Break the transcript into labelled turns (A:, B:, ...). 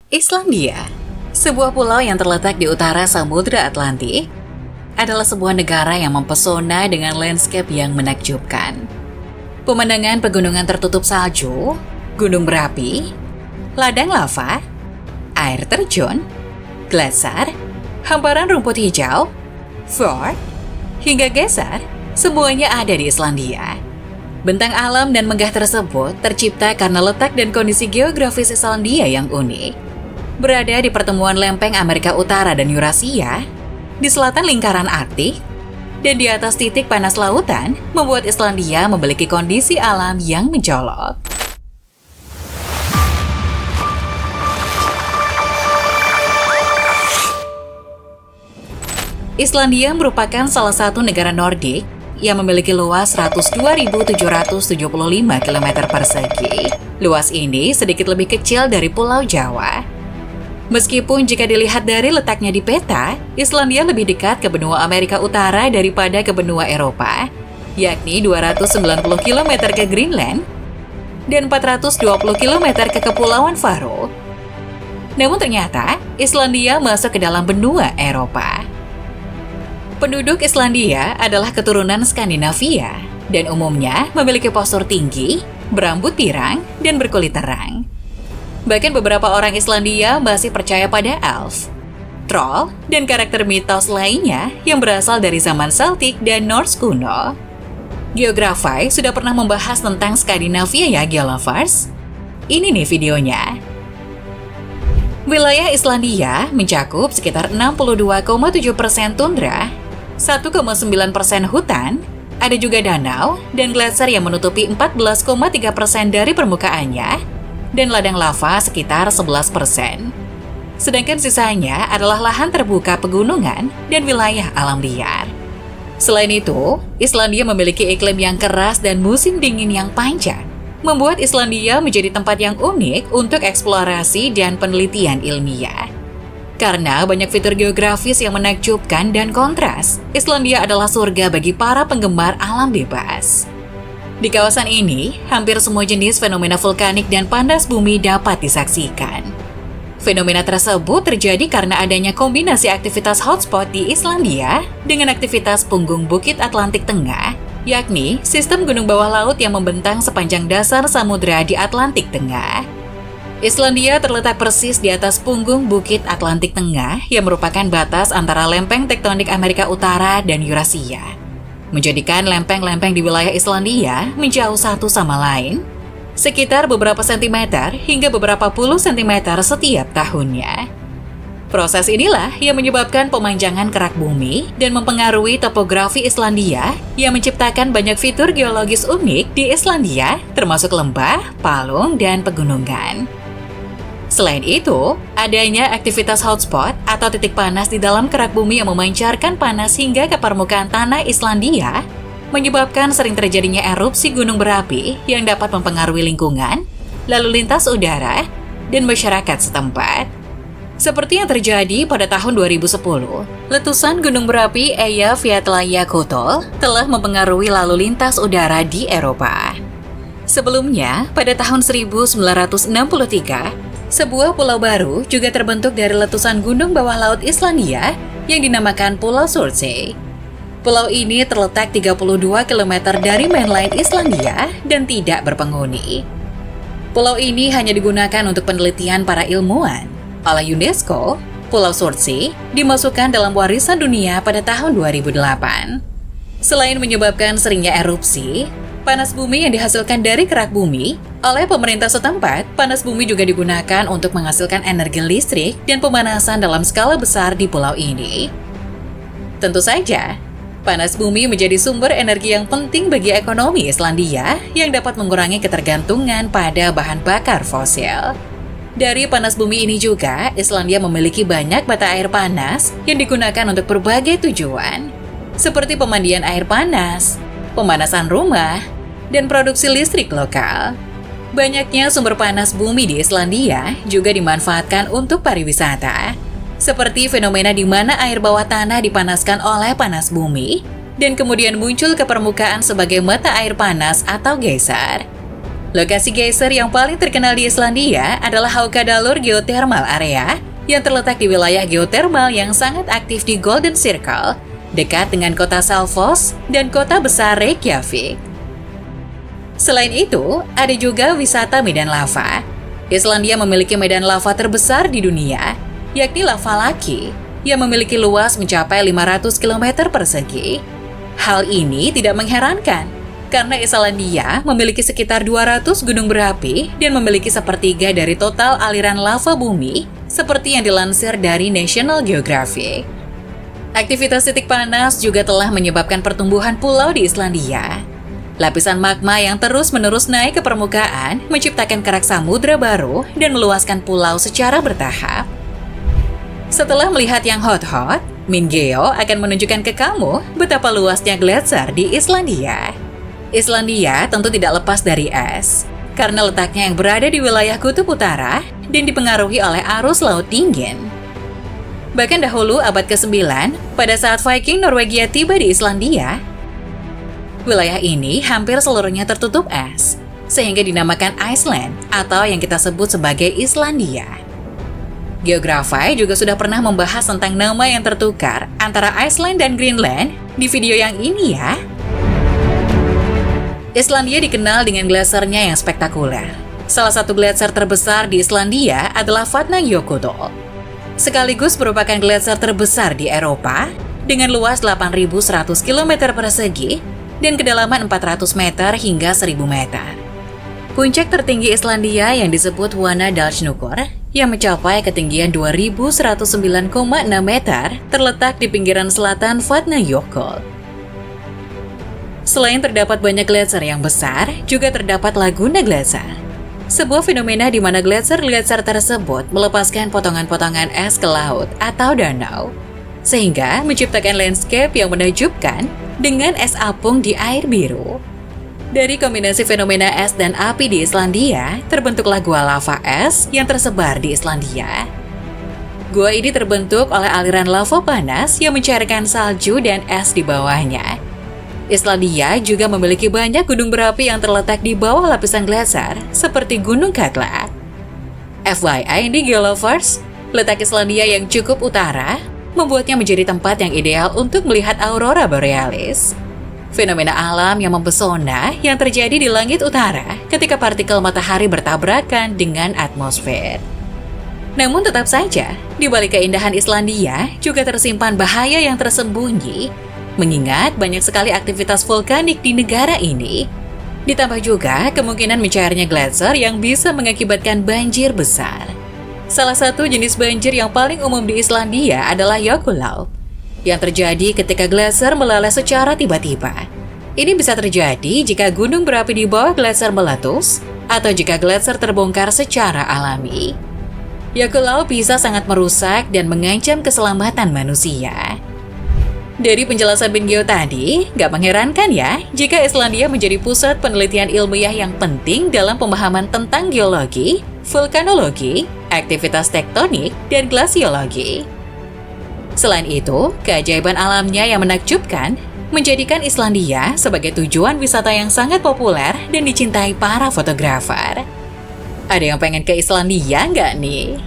A: Islandia, sebuah pulau yang terletak di utara Samudra Atlantik, adalah sebuah negara yang mempesona dengan landscape yang menakjubkan. Pemandangan pegunungan tertutup salju, gunung berapi, ladang lava, air terjun, glasar, hamparan rumput hijau, fjord, hingga geyser, semuanya ada di Islandia. Bentang alam dan megah tersebut tercipta karena letak dan kondisi geografis Islandia yang unik. Berada di pertemuan lempeng Amerika Utara dan Eurasia, di selatan lingkaran Arktik, dan di atas titik panas lautan, membuat Islandia memiliki kondisi alam yang mencolok. Islandia merupakan salah satu negara Nordik yang memiliki luas 102.775 km persegi. Luas ini sedikit lebih kecil dari Pulau Jawa. Meskipun jika dilihat dari letaknya di peta, Islandia lebih dekat ke benua Amerika Utara daripada ke benua Eropa, yakni 290 km ke Greenland dan 420 km ke Kepulauan Faroe. Namun ternyata, Islandia masuk ke dalam benua Eropa. Penduduk Islandia adalah keturunan Skandinavia dan umumnya memiliki postur tinggi, berambut pirang, dan berkulit terang. Bahkan beberapa orang Islandia masih percaya pada elf, troll, dan karakter mitos lainnya yang berasal dari zaman Celtic dan Norse kuno. Geografy sudah pernah membahas tentang Skandinavia ya, Geolovers? Ini nih videonya. Wilayah Islandia mencakup sekitar 62,7% tundra, 1,9% hutan, ada juga danau dan gletser yang menutupi 14,3% dari permukaannya, dan ladang lava sekitar 11%. Sedangkan sisanya adalah lahan terbuka pegunungan dan wilayah alam liar. Selain itu, Islandia memiliki iklim yang keras dan musim dingin yang panjang, membuat Islandia menjadi tempat yang unik untuk eksplorasi dan penelitian ilmiah. Karena banyak fitur geografis yang menakjubkan dan kontras, Islandia adalah surga bagi para penggemar alam bebas. Di kawasan ini, hampir semua jenis fenomena vulkanik dan panas bumi dapat disaksikan. Fenomena tersebut terjadi karena adanya kombinasi aktivitas hotspot di Islandia dengan aktivitas punggung Bukit Atlantik Tengah, yakni sistem gunung bawah laut yang membentang sepanjang dasar samudra di Atlantik Tengah. Islandia terletak persis di atas punggung Bukit Atlantik Tengah yang merupakan batas antara lempeng tektonik Amerika Utara dan Eurasia, menjadikan lempeng-lempeng di wilayah Islandia menjauh satu sama lain, sekitar beberapa sentimeter hingga beberapa puluh sentimeter setiap tahunnya. Proses inilah yang menyebabkan pemanjangan kerak bumi dan mempengaruhi topografi Islandia yang menciptakan banyak fitur geologis unik di Islandia, termasuk lembah, palung, dan pegunungan. Selain itu, adanya aktivitas hotspot atau titik panas di dalam kerak bumi yang memancarkan panas hingga ke permukaan tanah Islandia, menyebabkan sering terjadinya erupsi gunung berapi yang dapat mempengaruhi lingkungan, lalu lintas udara, dan masyarakat setempat. Seperti yang terjadi pada tahun 2010, letusan gunung berapi Eyjafjallajökull telah mempengaruhi lalu lintas udara di Eropa. Sebelumnya, pada tahun 1963, sebuah pulau baru juga terbentuk dari letusan gunung bawah laut Islandia yang dinamakan Pulau Surtsey. Pulau ini terletak 32 km dari mainland Islandia dan tidak berpenghuni. Pulau ini hanya digunakan untuk penelitian para ilmuwan. Oleh UNESCO, Pulau Surtsey dimasukkan dalam warisan dunia pada tahun 2008. Selain menyebabkan seringnya erupsi, panas bumi yang dihasilkan dari kerak bumi, oleh pemerintah setempat, panas bumi juga digunakan untuk menghasilkan energi listrik dan pemanasan dalam skala besar di pulau ini. Tentu saja, panas bumi menjadi sumber energi yang penting bagi ekonomi Islandia yang dapat mengurangi ketergantungan pada bahan bakar fosil. Dari panas bumi ini juga, Islandia memiliki banyak mata air panas yang digunakan untuk berbagai tujuan, seperti pemandian air panas, pemanasan rumah, dan produksi listrik lokal. Banyaknya sumber panas bumi di Islandia juga dimanfaatkan untuk pariwisata, seperti fenomena di mana air bawah tanah dipanaskan oleh panas bumi dan kemudian muncul ke permukaan sebagai mata air panas atau geyser. Lokasi geyser yang paling terkenal di Islandia adalah Haukadalur Geothermal Area yang terletak di wilayah geotermal yang sangat aktif di Golden Circle, dekat dengan kota Selfoss dan kota besar Reykjavik. Selain itu, ada juga wisata medan lava. Islandia memiliki medan lava terbesar di dunia, yakni Lava Laki, yang memiliki luas mencapai 500 km persegi. Hal ini tidak mengherankan, karena Islandia memiliki sekitar 200 gunung berapi dan memiliki sepertiga dari total aliran lava bumi, seperti yang dilansir dari National Geographic. Aktivitas titik panas juga telah menyebabkan pertumbuhan pulau di Islandia. Lapisan magma yang terus-menerus naik ke permukaan menciptakan kerak samudra baru dan meluaskan pulau secara bertahap. Setelah melihat yang hot-hot, Min Geo akan menunjukkan ke kamu betapa luasnya gletser di Islandia. Islandia tentu tidak lepas dari es, karena letaknya yang berada di wilayah kutub utara dan dipengaruhi oleh arus laut dingin. Bahkan dahulu abad ke-9, pada saat Viking Norwegia tiba di Islandia, wilayah ini hampir seluruhnya tertutup es, sehingga dinamakan Iceland atau yang kita sebut sebagai Islandia. Geografy juga sudah pernah membahas tentang nama yang tertukar antara Iceland dan Greenland di video yang ini ya. Islandia dikenal dengan gletsernya yang spektakuler. Salah satu gletser terbesar di Islandia adalah Vatnajökull. Sekaligus merupakan gletser terbesar di Eropa dengan luas 8.100 km persegi dan kedalaman 400 meter hingga 1.000 meter. Puncak tertinggi Islandia yang disebut Vatnajökull yang mencapai ketinggian 2.109,6 meter terletak di pinggiran selatan Vatnajökull. Selain terdapat banyak gletser yang besar, juga terdapat Laguna Gletser. Sebuah fenomena di mana gletser-gletser tersebut melepaskan potongan-potongan es ke laut atau danau, sehingga menciptakan landscape yang menakjubkan dengan es apung di air biru. Dari kombinasi fenomena es dan api di Islandia, terbentuklah gua lava es yang tersebar di Islandia. Gua ini terbentuk oleh aliran lava panas yang mencairkan salju dan es di bawahnya. Islandia juga memiliki banyak gunung berapi yang terletak di bawah lapisan gletser, seperti Gunung Katla. FYI di Geolovers, letak Islandia yang cukup utara membuatnya menjadi tempat yang ideal untuk melihat aurora borealis. Fenomena alam yang mempesona yang terjadi di langit utara ketika partikel matahari bertabrakan dengan atmosfer. Namun tetap saja, di balik keindahan Islandia juga tersimpan bahaya yang tersembunyi, mengingat banyak sekali aktivitas vulkanik di negara ini. Ditambah juga kemungkinan mencairnya gletser yang bisa mengakibatkan banjir besar. Salah satu jenis banjir yang paling umum di Islandia adalah Jökullauf, yang terjadi ketika gletser meleleh secara tiba-tiba. Ini bisa terjadi jika gunung berapi di bawah gletser meletus, atau jika gletser terbongkar secara alami. Jökullauf bisa sangat merusak dan mengancam keselamatan manusia. Dari penjelasan Min Geo tadi, gak mengherankan ya jika Islandia menjadi pusat penelitian ilmiah yang penting dalam pemahaman tentang geologi, vulkanologi, aktivitas tektonik, dan glasiologi. Selain itu, keajaiban alamnya yang menakjubkan menjadikan Islandia sebagai tujuan wisata yang sangat populer dan dicintai para fotografer. Ada yang pengen ke Islandia nggak nih?